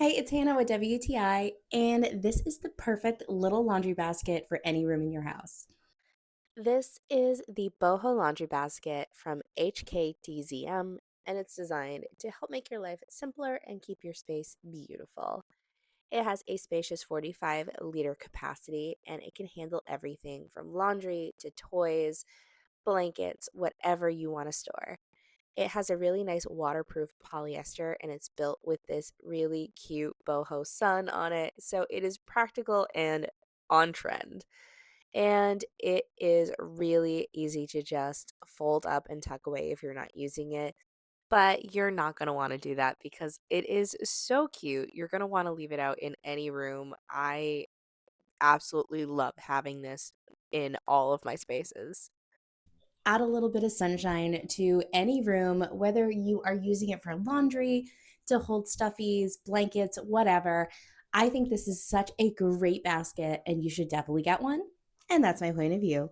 Hey, it's Hannah with WTI, and this is the perfect little laundry basket for any room in your house. This is the Boho laundry basket from HKTZM, and it's designed to help make your life simpler and keep your space beautiful. It has a spacious 45-liter capacity, and it can handle everything from laundry to toys, blankets, whatever you want to store. It has a really nice waterproof polyester, and it's built with this really cute boho sun on it, so it is practical and on trend. And it is really easy to just fold up and tuck away if you're not using it. But you're not going to want to do that because it is so cute. You're going to want to leave it out in any room. I absolutely love having this in all of my spaces. Add a little bit of sunshine to any room, whether you are using it for laundry, to hold stuffies, blankets, whatever. I think this is such a great basket, and you should definitely get one. And that's my point of view.